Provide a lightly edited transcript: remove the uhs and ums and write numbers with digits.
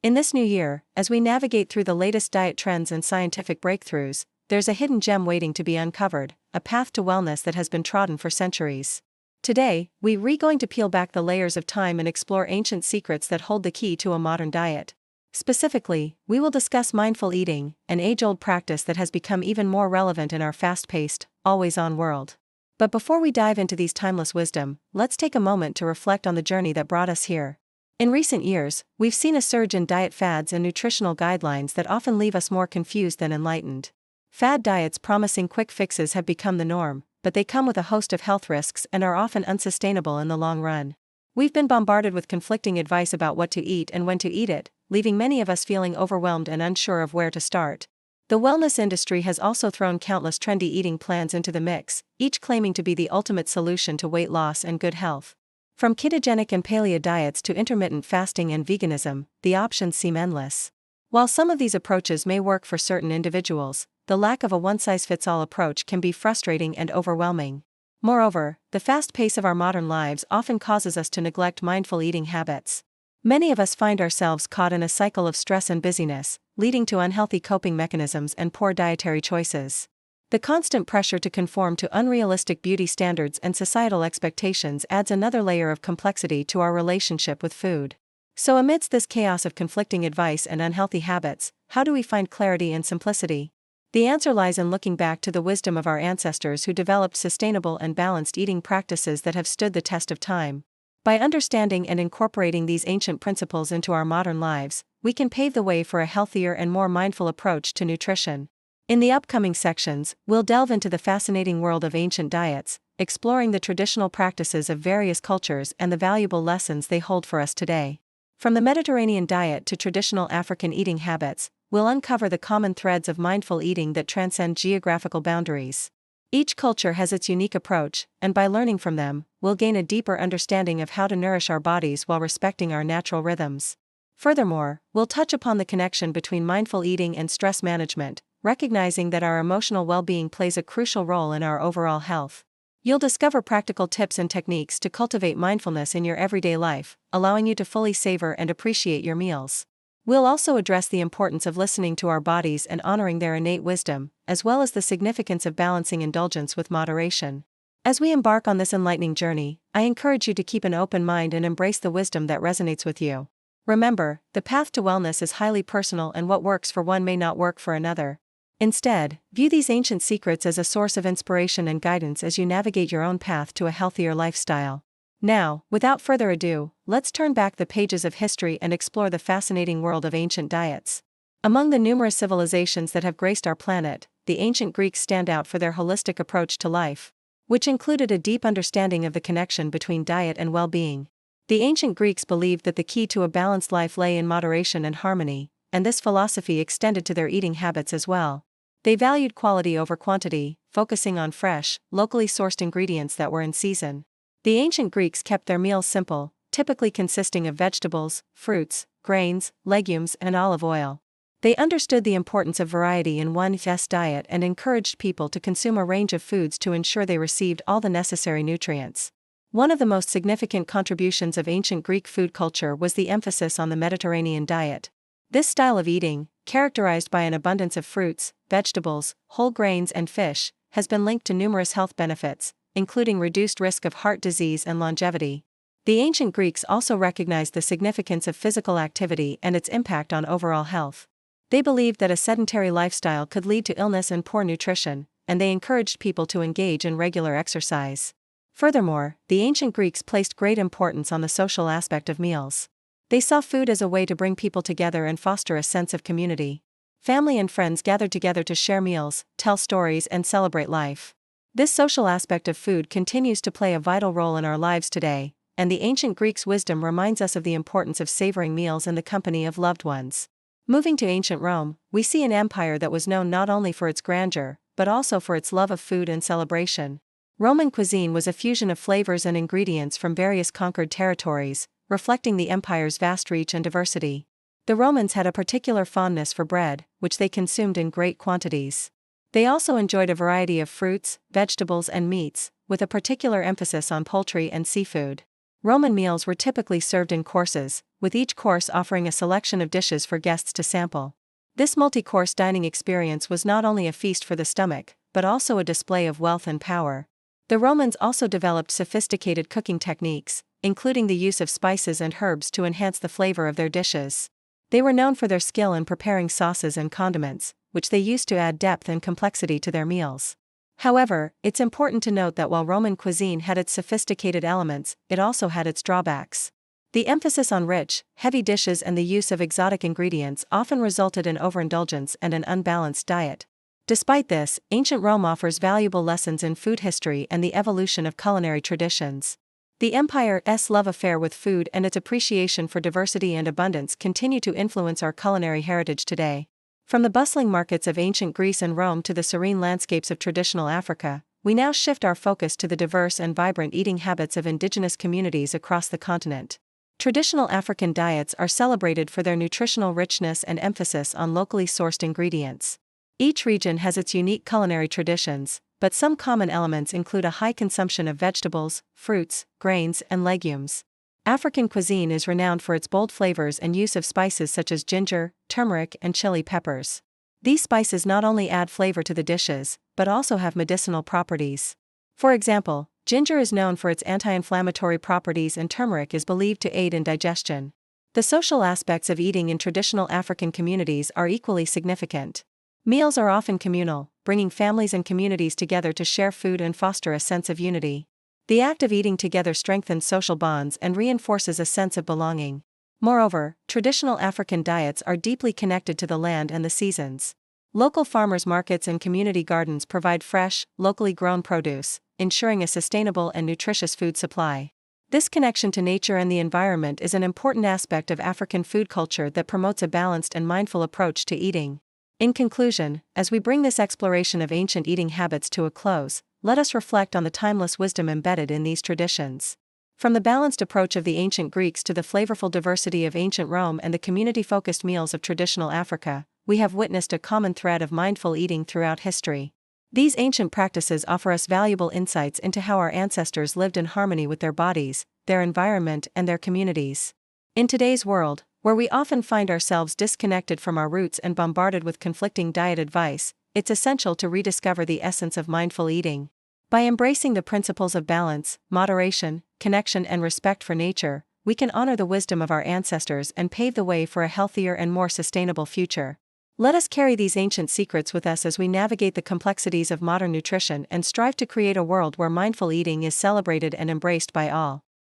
In this new year, as we navigate through the latest diet trends and scientific breakthroughs, there's a hidden gem waiting to be uncovered, a path to wellness that has been trodden for centuries. Today, we're going to peel back the layers of time and explore ancient secrets that hold the key to a modern diet. Specifically, we will discuss mindful eating, an age-old practice that has become even more relevant in our fast-paced, always-on world. But before we dive into these timeless wisdom, let's take a moment to reflect on the journey that brought us here. In recent years, we've seen a surge in diet fads and nutritional guidelines that often leave us more confused than enlightened. Fad diets promising quick fixes have become the norm, but they come with a host of health risks and are often unsustainable in the long run. We've been bombarded with conflicting advice about what to eat and when to eat it, leaving many of us feeling overwhelmed and unsure of where to start. The wellness industry has also thrown countless trendy eating plans into the mix, each claiming to be the ultimate solution to weight loss and good health. From ketogenic and paleo diets to intermittent fasting and veganism, the options seem endless. While some of these approaches may work for certain individuals, the lack of a one-size-fits-all approach can be frustrating and overwhelming. Moreover, the fast pace of our modern lives often causes us to neglect mindful eating habits. Many of us find ourselves caught in a cycle of stress and busyness, leading to unhealthy coping mechanisms and poor dietary choices. The constant pressure to conform to unrealistic beauty standards and societal expectations adds another layer of complexity to our relationship with food. So amidst this chaos of conflicting advice and unhealthy habits, how do we find clarity and simplicity? The answer lies in looking back to the wisdom of our ancestors who developed sustainable and balanced eating practices that have stood the test of time. By understanding and incorporating these ancient principles into our modern lives, we can pave the way for a healthier and more mindful approach to nutrition. In the upcoming sections, we'll delve into the fascinating world of ancient diets, exploring the traditional practices of various cultures and the valuable lessons they hold for us today. From the Mediterranean diet to traditional African eating habits, we'll uncover the common threads of mindful eating that transcend geographical boundaries. Each culture has its unique approach, and by learning from them, we'll gain a deeper understanding of how to nourish our bodies while respecting our natural rhythms. Furthermore, we'll touch upon the connection between mindful eating and stress management, recognizing that our emotional well-being plays a crucial role in our overall health. You'll discover practical tips and techniques to cultivate mindfulness in your everyday life, allowing you to fully savor and appreciate your meals. We'll also address the importance of listening to our bodies and honoring their innate wisdom, as well as the significance of balancing indulgence with moderation. As we embark on this enlightening journey, I encourage you to keep an open mind and embrace the wisdom that resonates with you. Remember, the path to wellness is highly personal, and what works for one may not work for another. Instead, view these ancient secrets as a source of inspiration and guidance as you navigate your own path to a healthier lifestyle. Now, without further ado, let's turn back the pages of history and explore the fascinating world of ancient diets. Among the numerous civilizations that have graced our planet, the ancient Greeks stand out for their holistic approach to life, which included a deep understanding of the connection between diet and well-being. The ancient Greeks believed that the key to a balanced life lay in moderation and harmony, and this philosophy extended to their eating habits as well. They valued quality over quantity, focusing on fresh, locally sourced ingredients that were in season. The ancient Greeks kept their meals simple, typically consisting of vegetables, fruits, grains, legumes, and olive oil. They understood the importance of variety in one's diet and encouraged people to consume a range of foods to ensure they received all the necessary nutrients. One of the most significant contributions of ancient Greek food culture was the emphasis on the Mediterranean diet. This style of eating, characterized by an abundance of fruits, vegetables, whole grains, and fish, has been linked to numerous health benefits, including reduced risk of heart disease and longevity. The ancient Greeks also recognized the significance of physical activity and its impact on overall health. They believed that a sedentary lifestyle could lead to illness and poor nutrition, and they encouraged people to engage in regular exercise. Furthermore, the ancient Greeks placed great importance on the social aspect of meals. They saw food as a way to bring people together and foster a sense of community. Family and friends gathered together to share meals, tell stories, and celebrate life. This social aspect of food continues to play a vital role in our lives today, and the ancient Greeks' wisdom reminds us of the importance of savoring meals in the company of loved ones. Moving to ancient Rome, we see an empire that was known not only for its grandeur, but also for its love of food and celebration. Roman cuisine was a fusion of flavors and ingredients from various conquered territories, reflecting the empire's vast reach and diversity. The Romans had a particular fondness for bread, which they consumed in great quantities. They also enjoyed a variety of fruits, vegetables, and meats, with a particular emphasis on poultry and seafood. Roman meals were typically served in courses, with each course offering a selection of dishes for guests to sample. This multi-course dining experience was not only a feast for the stomach, but also a display of wealth and power. The Romans also developed sophisticated cooking techniques, including the use of spices and herbs to enhance the flavor of their dishes. They were known for their skill in preparing sauces and condiments, which they used to add depth and complexity to their meals. However, it's important to note that while Roman cuisine had its sophisticated elements, it also had its drawbacks. The emphasis on rich, heavy dishes and the use of exotic ingredients often resulted in overindulgence and an unbalanced diet. Despite this, ancient Rome offers valuable lessons in food history and the evolution of culinary traditions. The empire's love affair with food and its appreciation for diversity and abundance continue to influence our culinary heritage today. From the bustling markets of ancient Greece and Rome to the serene landscapes of traditional Africa, we now shift our focus to the diverse and vibrant eating habits of indigenous communities across the continent. Traditional African diets are celebrated for their nutritional richness and emphasis on locally sourced ingredients. Each region has its unique culinary traditions, but some common elements include a high consumption of vegetables, fruits, grains, and legumes. African cuisine is renowned for its bold flavors and use of spices such as ginger, turmeric, and chili peppers. These spices not only add flavor to the dishes, but also have medicinal properties. For example, ginger is known for its anti-inflammatory properties and turmeric is believed to aid in digestion. The social aspects of eating in traditional African communities are equally significant. Meals are often communal, bringing families and communities together to share food and foster a sense of unity. The act of eating together strengthens social bonds and reinforces a sense of belonging. Moreover, traditional African diets are deeply connected to the land and the seasons. Local farmers' markets and community gardens provide fresh, locally grown produce, ensuring a sustainable and nutritious food supply. This connection to nature and the environment is an important aspect of African food culture that promotes a balanced and mindful approach to eating. In conclusion, as we bring this exploration of ancient eating habits to a close, let us reflect on the timeless wisdom embedded in these traditions. From the balanced approach of the ancient Greeks to the flavorful diversity of ancient Rome and the community-focused meals of traditional Africa, we have witnessed a common thread of mindful eating throughout history. These ancient practices offer us valuable insights into how our ancestors lived in harmony with their bodies, their environment, and their communities. In today's world, where we often find ourselves disconnected from our roots and bombarded with conflicting diet advice, it's essential to rediscover the essence of mindful eating. By embracing the principles of balance, moderation, connection, and respect for nature, we can honor the wisdom of our ancestors and pave the way for a healthier and more sustainable future. Let us carry these ancient secrets with us as we navigate the complexities of modern nutrition and strive to create a world where mindful eating is celebrated and embraced by all.